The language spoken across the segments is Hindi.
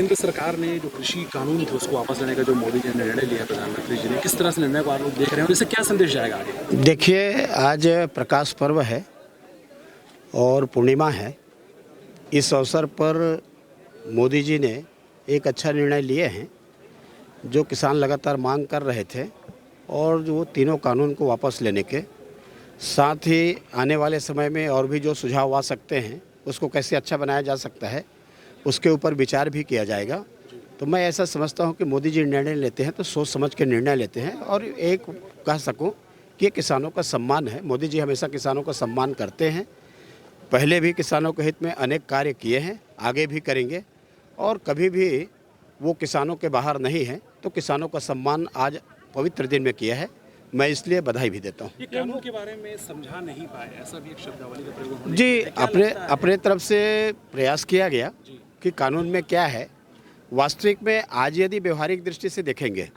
केंद्र सरकार ने जो कृषि कानून थे उसको वापस लेने का जो मोदी जी ने निर्णय लिया, प्रधानमंत्री जी ने, किस तरह से निर्णय को आप लोग देख रहे हैं और इससे क्या संदेश जाएगा आगे? देखिए, आज प्रकाश पर्व है और पूर्णिमा है। इस अवसर पर मोदी जी ने एक अच्छा निर्णय लिए हैं जो किसान लगातार मांग कर रहे थे, और जो तीनों कानून को वापस लेने के साथ ही आने वाले समय में और भी जो सुझाव आ सकते हैं उसको कैसे अच्छा बनाया जा सकता है उसके ऊपर विचार भी किया जाएगा। तो मैं ऐसा समझता हूं कि मोदी जी निर्णय लेते हैं तो सोच समझ के निर्णय लेते हैं, और एक कह सकूं कि ये किसानों का सम्मान है। मोदी जी हमेशा किसानों का सम्मान करते हैं, पहले भी किसानों के हित में अनेक कार्य किए हैं, आगे भी करेंगे, और कभी भी वो किसानों के बाहर नहीं हैं। तो किसानों का सम्मान आज पवित्र दिन में किया है, मैं इसलिए बधाई भी देता हूँ। ये कानून के बारे में समझा नहीं पाए, ऐसा भी एक शब्दावली का प्रयोग होने जी, क्या लगता है? अपने तरफ से प्रयास किया गया कि कानून में क्या है। वास्तविक में आज यदि व्यवहारिक दृष्टि से देखेंगे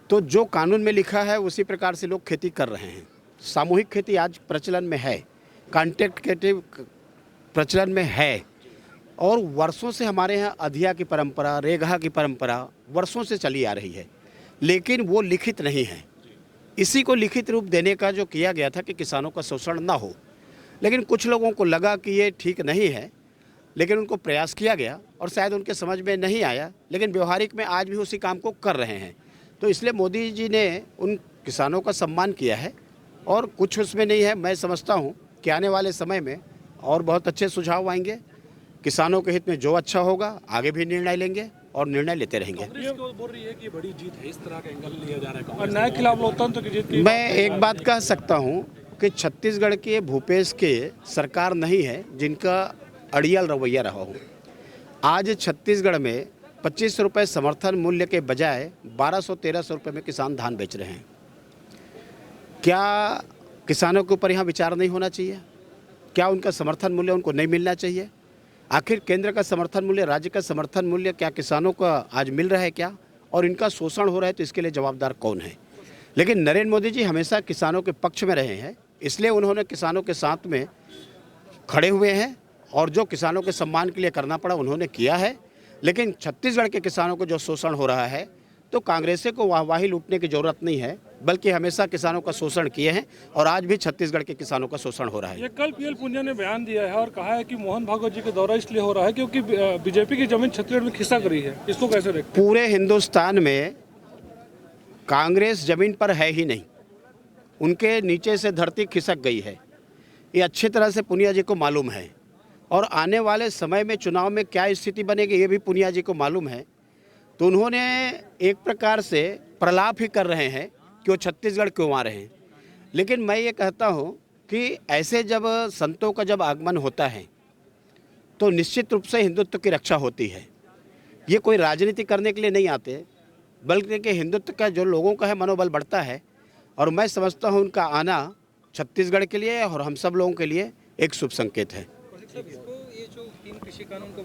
तो जो कानून में लिखा है उसी प्रकार से लोग खेती कर रहे हैं। सामूहिक खेती आज प्रचलन में है, कॉन्ट्रैक्ट खेती प्रचलन में है, और वर्षों से हमारे यहाँ अधिया की परंपरा, रेगहा की परंपरा वर्षों से चली आ रही है, लेकिन वो लिखित नहीं है। इसी को लिखित रूप देने का जो किया गया था कि किसानों का शोषण ना हो, लेकिन कुछ लोगों को लगा कि ये ठीक नहीं है, लेकिन उनको प्रयास किया गया और शायद उनके समझ में नहीं आया, लेकिन व्यवहारिक में आज भी उसी काम को कर रहे हैं। तो इसलिए मोदी जी ने उन किसानों का सम्मान किया है, और कुछ उसमें नहीं है। मैं समझता हूँ कि आने वाले समय में और बहुत अच्छे सुझाव आएंगे। किसानों के हित में जो अच्छा होगा आगे भी निर्णय लेंगे और निर्णय लेते रहेंगे। कांग्रेस को बोल रही है कि बड़ी जीत है, इस तरह का एंगल लिया जा रहा है और कांग्रेस न्याय खिलाफ लोकतंत्र की जीत की मैं एक बात कह सकता हूँ कि छत्तीसगढ़ के भूपेश के सरकार नहीं है जिनका अड़ियल रवैया रहा हो। आज छत्तीसगढ़ में 25 रुपये समर्थन मूल्य के बजाय 1200-1300 रुपये में किसान धान बेच रहे हैं। क्या किसानों के ऊपर यहाँ विचार नहीं होना चाहिए? क्या उनका समर्थन मूल्य उनको नहीं मिलना चाहिए? आखिर केंद्र का समर्थन मूल्य, राज्य का समर्थन मूल्य क्या किसानों का आज मिल रहा है क्या? और इनका शोषण हो रहा है तो इसके लिए जवाबदार कौन है? लेकिन नरेंद्र मोदी जी हमेशा किसानों के पक्ष में रहे हैं, इसलिए उन्होंने किसानों के साथ में खड़े हुए हैं, और जो किसानों के सम्मान के लिए करना पड़ा उन्होंने किया है। लेकिन छत्तीसगढ़ के किसानों को जो शोषण हो रहा है तो कांग्रेस को वाहवाही लूटने की जरूरत नहीं है, बल्कि हमेशा किसानों का शोषण किए हैं, और आज भी छत्तीसगढ़ के किसानों का शोषण हो रहा है। ये कल पीएल पुनिया ने बयान दिया है और कहा है कि मोहन भागवत जी का दौरा इसलिए हो रहा है क्योंकि बीजेपी की जमीन छत्तीसगढ़ में खिसक रही है। इसको कैसे देखते हैं? पूरे हिंदुस्तान में कांग्रेस जमीन पर है ही नहीं, उनके नीचे से धरती खिसक गई है। ये अच्छी तरह से पुनिया जी को मालूम है, और आने वाले समय में चुनाव में क्या स्थिति बनेगी ये भी पुनिया जी को मालूम है। तो उन्होंने एक प्रकार से प्रलाप ही कर रहे हैं कि वो छत्तीसगढ़ क्यों आ रहे हैं। लेकिन मैं ये कहता हूँ कि ऐसे जब संतों का जब आगमन होता है तो निश्चित रूप से हिंदुत्व की रक्षा होती है। ये कोई राजनीति करने के लिए नहीं आते, बल्कि कि हिंदुत्व का जो लोगों का है मनोबल बढ़ता है, और मैं समझता हूँ उनका आना छत्तीसगढ़ के लिए और हम सब लोगों के लिए एक शुभ संकेत है। इसको ये जो 3 कृषि कानून को